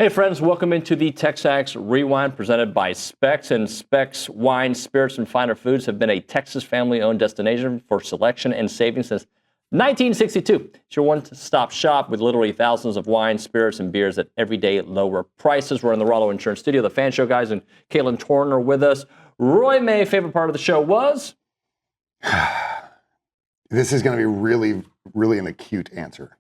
Hey friends, welcome into the TexAgs Rewind presented by Specs. And Specs Wine, Spirits, and Finer Foods have been a Texas family-owned destination for selection and savings since 1962. It's your one-stop shop with literally thousands of wines, spirits, and beers at everyday lower prices. We're in the Rollo Insurance Studio. The Fan Show guys and Caitlin Torn are with us. Roy May, favorite part of the show was? This is going to be really, really an acute answer.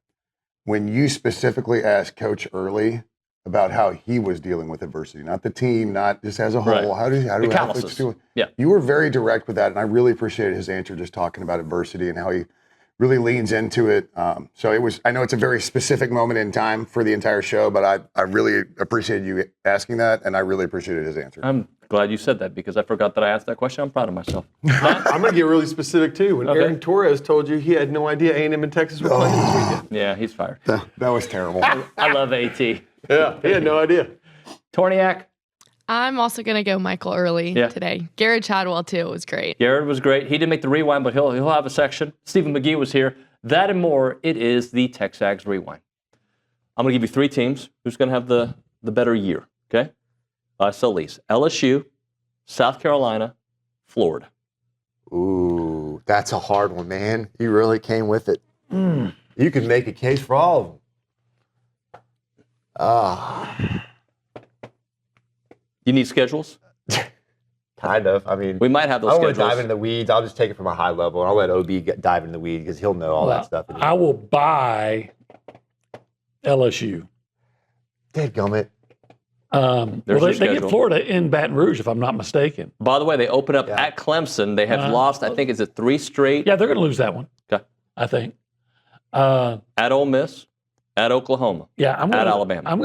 When you specifically asked Coach Earley about how he was dealing with adversity, not the team, not just as a whole. Right. How do athletes do it? Yeah. You were very direct with that, and I really appreciated his answer, just talking about adversity and how he really leans into it. So it was. I know it's a very specific moment in time for the entire show, but I really appreciated you asking that, and I really appreciated his answer. I'm glad you said that because I forgot that I asked that question. I'm proud of myself. I'm going to get really specific, too. When Aaron Torres told you he had no idea A&M and Texas were playing this weekend. Yeah, he's fired. That was terrible. I love AT. Yeah, he had no idea. Torniak? I'm also going to go Michael Earley today. Gerrod Chadwell, too, was great. Gerrod was great. He didn't make the rewind, but he'll have a section. Stephen McGee was here. That and more, it is the TexAgs Rewind. I'm going to give you three teams. Who's going to have the better year, okay? So Lise, LSU, South Carolina, Florida. Ooh, that's a hard one, man. You really came with it. You could make a case for all of them. You need schedules? Kind of. I mean, We might have those I don't want schedules. to dive into the weeds. I'll just take it from a high level, and I'll let OB dive into the weeds because he'll know all that stuff. I will buy LSU. Dadgummit. They get Florida in Baton Rouge, if I'm not mistaken. By the way, they open up at Clemson. They have lost, I think, is it 3 straight? Yeah, they're going to lose that one. Okay. I think. At Ole Miss, at Oklahoma, Yeah, at Alabama. I'm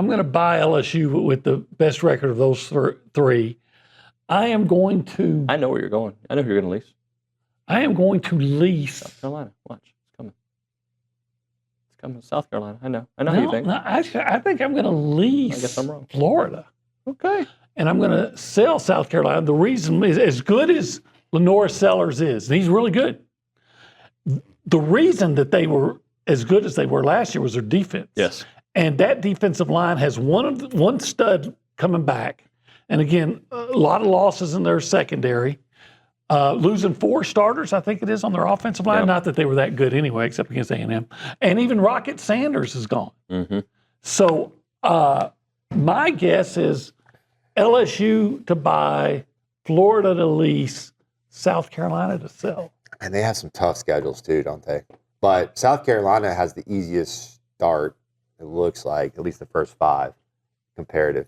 gonna buy LSU with the best record of those three. I am going to. I know where you're going. I know who you're going to lease. I am going to lease. South Carolina. Watch. It's coming. It's coming. South Carolina. I know. I know who you think. No, actually, I think I'm going to lease. I guess I'm wrong. Florida, Okay. and I'm going to sell South Carolina. The reason is, as good as Lenore Sellers is, and he's really good. The reason that they were as good as they were last year was their defense. Yes. And that defensive line has one stud coming back. And again, a lot of losses in their secondary. Losing 4 starters, I think it is, on their offensive line. Yep. Not that they were that good anyway, except against A&M. And even Rocket Sanders is gone. Mm-hmm. So my guess is LSU to buy, Florida to lease, South Carolina to sell. And they have some tough schedules too, don't they? But South Carolina has the easiest start, it looks like, at least the first 5 comparative.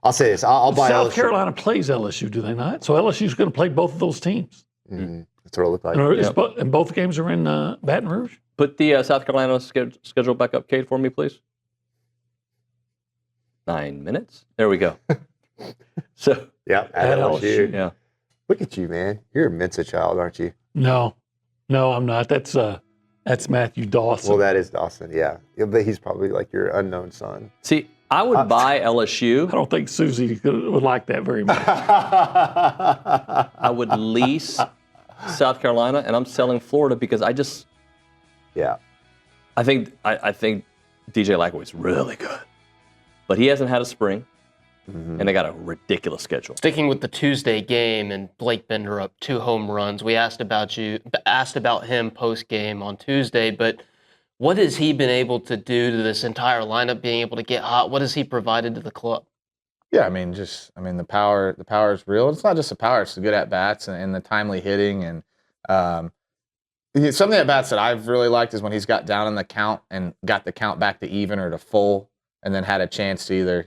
I'll say this. I'll buy South LSU. Carolina plays LSU, do they not? So LSU's going to play both of those teams. Mm-hmm. That's what it looked like. And both games are in Baton Rouge? Put the South Carolina schedule back up, Kate, for me, please. 9 minutes. There we go. So. Yeah, at LSU. Yeah. Look at you, man. You're a Mensa child, aren't you? No, I'm not. That's Matthew Dawson. Well, that is Dawson, yeah. But he's probably like your unknown son. See, I would buy LSU. I don't think Susie would like that very much. I would lease South Carolina, and I'm selling Florida because I think DJ Lackoway's really good, but he hasn't had a spring, and they got a ridiculous schedule. Sticking with the Tuesday game and Blake Bender up 2 home runs, we asked about him post game on Tuesday, but what has he been able to do to this entire lineup being able to get hot? What has he provided to the club? Yeah, the power is real. It's not just the power; it's the good at bats and the timely hitting. And some of the at bats that I've really liked is when he's got down in the count and got the count back to even or to full, and then had a chance to either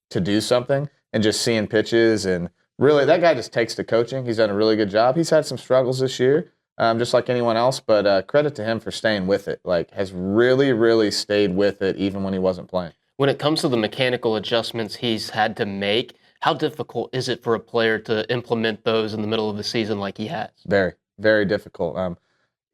to do something, and just seeing pitches. And really, that guy just takes to coaching. He's done a really good job. He's had some struggles this year, just like anyone else, but credit to him for staying with it. Like, has really, really stayed with it even when he wasn't playing. When it comes to the mechanical adjustments he's had to make, how difficult is it for a player to implement those in the middle of the season like he has? Very, very difficult.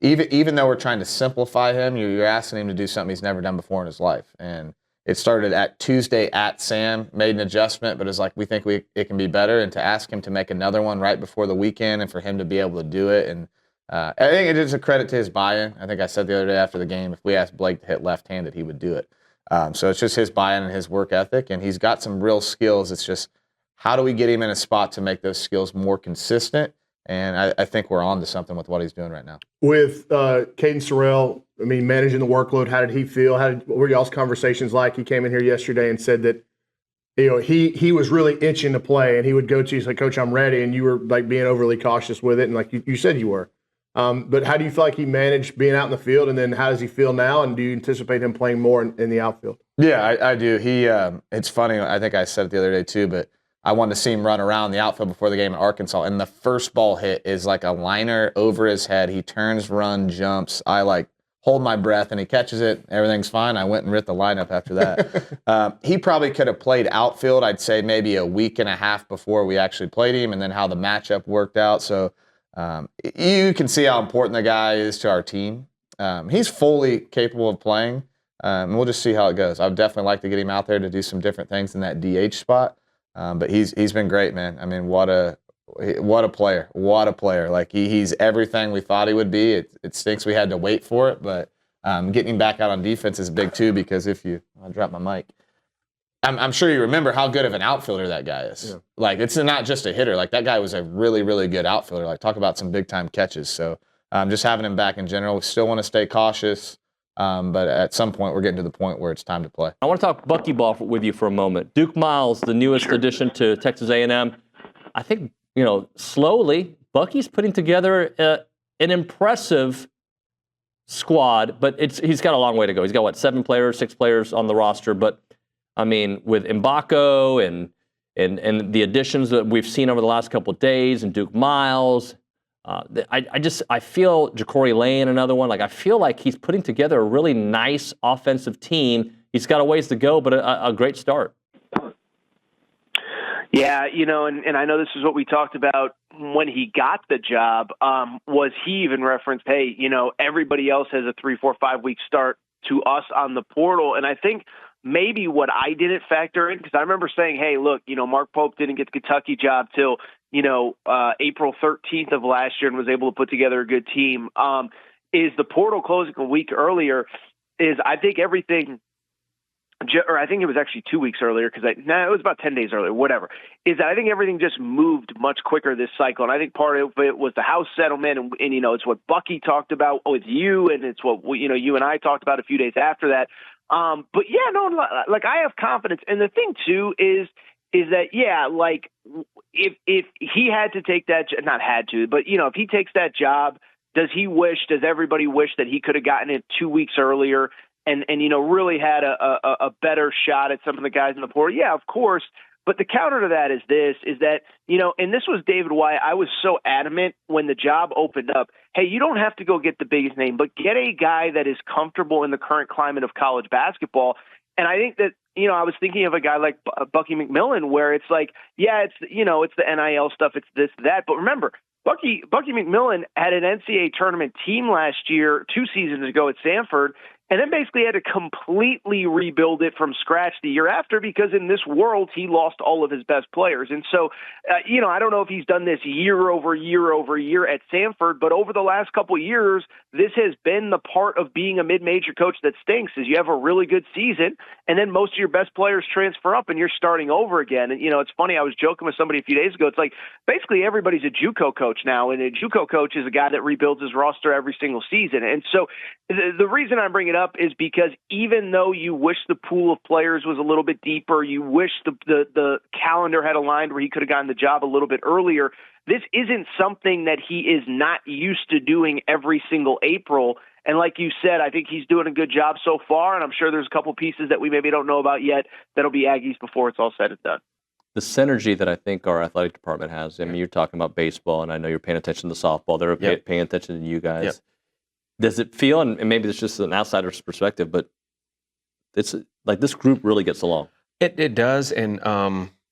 Even though we're trying to simplify him, you're asking him to do something he's never done before in his life. And it started at Tuesday at Sam, made an adjustment, but it's like, we think it can be better. And to ask him to make another one right before the weekend and for him to be able to do it. And I think it is a credit to his buy-in. I think I said the other day after the game, if we asked Blake to hit left-handed, he would do it. So it's just his buy-in and his work ethic, and he's got some real skills. It's just how do we get him in a spot to make those skills more consistent? And I think we're on to something with what he's doing right now. With Caden Sorrell, I mean, managing the workload, how did he feel? What were y'all's conversations like? He came in here yesterday and said that, you know, he was really itching to play, and he would go to you, he's like, Coach, I'm ready, and you were like being overly cautious with it, and like you said you were. But how do you feel like he managed being out in the field, and then how does he feel now, and do you anticipate him playing more in the outfield? Yeah, I do. It's funny, I think I said it the other day too, but I wanted to see him run around the outfield before the game in Arkansas, and the first ball hit is like a liner over his head. He turns, runs, jumps. I like hold my breath, and he catches it. Everything's fine. I went and ripped the lineup after that. He probably could have played outfield, I'd say maybe a week and a half before we actually played him, and then how the matchup worked out. So you can see how important the guy is to our team. He's fully capable of playing, and we'll just see how it goes. I'd definitely like to get him out there to do some different things in that DH spot. But he's been great, man. I mean, what a player! What a player! Like he's everything we thought he would be. It stinks we had to wait for it, but getting him back out on defense is big too. Because I dropped my mic. I'm sure you remember how good of an outfielder that guy is. Yeah. Like it's not just a hitter. Like that guy was a really, really good outfielder. Like talk about some big time catches. So just having him back in general, we still want to stay cautious. But at some point, we're getting to the point where it's time to play. I want to talk buckyball with you for a moment. Duke Miles, the newest addition to Texas A&M. I think, slowly, Bucky's putting together an impressive squad, but he's got a long way to go. He's got, 6 players on the roster. But, I mean, with Mbako and the additions that we've seen over the last couple of days, and Duke Miles, I feel Ja'Cory Lane, another one. Like I feel like he's putting together a really nice offensive team. He's got a ways to go, but a great start. Yeah, and I know this is what we talked about when he got the job. Was he even referenced, hey, everybody else has a 3, 4, 5 week start to us on the portal, and I think maybe what I didn't factor in, because I remember saying, hey, look, Mark Pope didn't get the Kentucky job till April 13th of last year and was able to put together a good team. Is the portal closing a week earlier? I think everything, or I think it was actually 2 weeks earlier it was about 10 days earlier, whatever. I think everything just moved much quicker this cycle. And I think part of it was the house settlement and it's what Bucky talked about with you, and it's what you and I talked about a few days after that. But yeah, no, like I have confidence. And the thing too is that, yeah, like if he had to take that, not had to, but if he takes that job, does everybody wish that he could have gotten it 2 weeks earlier and really had a better shot at some of the guys in the portal? Yeah, of course. But the counter to that is that, and this was David why I was so adamant when the job opened up. Hey, you don't have to go get the biggest name, but get a guy that is comfortable in the current climate of college basketball. And I think that, I was thinking of a guy like Bucky McMillan, where it's like, yeah, it's the NIL stuff, it's this, that. But remember, Bucky McMillan had an NCAA tournament team last year, 2 seasons ago at Stanford, and then basically had to completely rebuild it from scratch the year after, because in this world, he lost all of his best players. And so, I don't know if he's done this year over year at Stanford, but over the last couple of years, this has been the part of being a mid-major coach that stinks, is you have a really good season, and then most of your best players transfer up, and you're starting over again. And, it's funny, I was joking with somebody a few days ago. It's like, basically everybody's a JUCO coach now, and a JUCO coach is a guy that rebuilds his roster every single season. And so the reason I'm bringing it up is because even though you wish the pool of players was a little bit deeper, you wish the calendar had aligned where he could have gotten the job a little bit earlier, this isn't something that he is not used to doing every single April. And like you said, I think he's doing a good job so far, and I'm sure there's a couple pieces that we maybe don't know about yet that'll be Aggies before it's all said and done. The synergy that I think our athletic department has, I mean, you're talking about baseball, and I know you're paying attention to softball. They're paying attention to you guys. Yep. Does it feel, and maybe it's just an outsider's perspective, but it's like this group really gets along? It does, and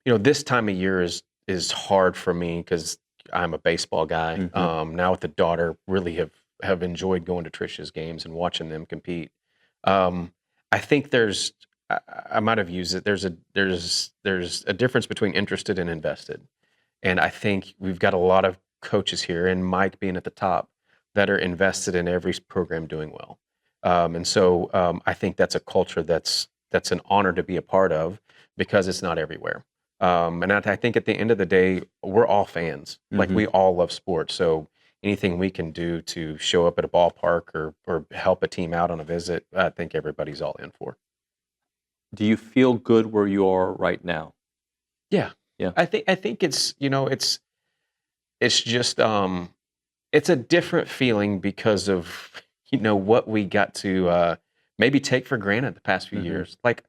this time of year is hard for me because I'm a baseball guy. Mm-hmm. Now with the daughter, really have enjoyed going to Trish's games and watching them compete. I think I might have used it. There's a difference between interested and invested, and I think we've got a lot of coaches here, and Mike being at the top, that are invested in every program doing well. And so I think that's a culture that's that's an honor to be a part of because it's not everywhere. And I think at the end of the day, we're all fans. Like we all love sports. So anything we can do to show up at a ballpark or help a team out on a visit, I think everybody's all in for. Do you feel good where you are right now? Yeah. Yeah. I think it's, it's just, it's a different feeling because of, what we got to maybe take for granted the past few years. Like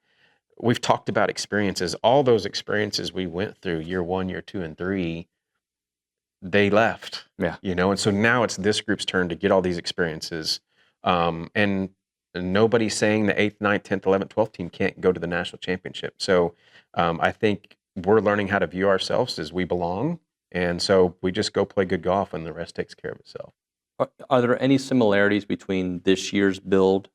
we've talked about experiences, all those experiences we went through year 1, year 2, and 3, they left. Yeah. And so now it's this group's turn to get all these experiences. And nobody's saying the 8th, 9th, 10th, 11th, 12th team can't go to the national championship. So I think we're learning how to view ourselves as we belong. And so we just go play good golf and the rest takes care of itself. Are there any similarities between this year's build?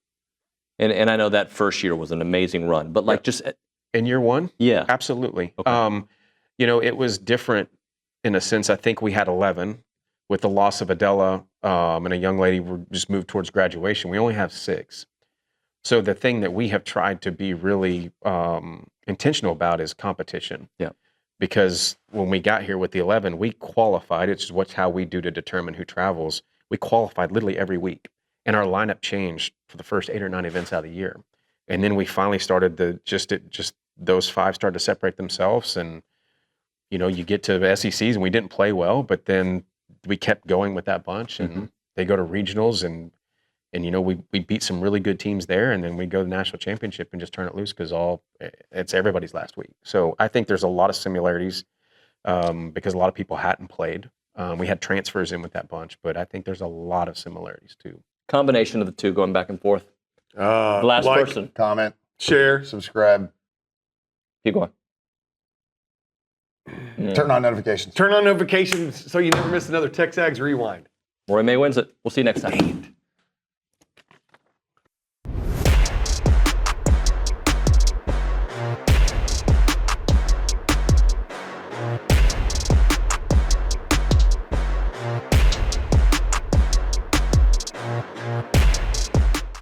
And I know that first year was an amazing run, but like just in year 1? Yeah. Absolutely. Okay. It was different in a sense. I think we had 11 with the loss of Adela and a young lady who just moved towards graduation. We only have 6. So the thing that we have tried to be really intentional about is competition. Yeah. Because when we got here with the 11, we qualified. It's just how we do to determine who travels. We qualified literally every week. And our lineup changed for the first 8 or 9 events out of the year. And then we finally started those 5 started to separate themselves. And, you get to the SECs and we didn't play well, but then we kept going with that bunch and they go to regionals and we beat some really good teams there. And then we go to the national championship and just turn it loose because it's everybody's last week. So I think there's a lot of similarities because a lot of people hadn't played. We had transfers in with that bunch, but I think there's a lot of similarities too. Combination of the two going back and forth. The last person. Comment, Share. subscribe, Keep going. turn on notifications. Turn on notifications so you never miss another TexAgs Rewind. Roy May wins it. We'll see you next time.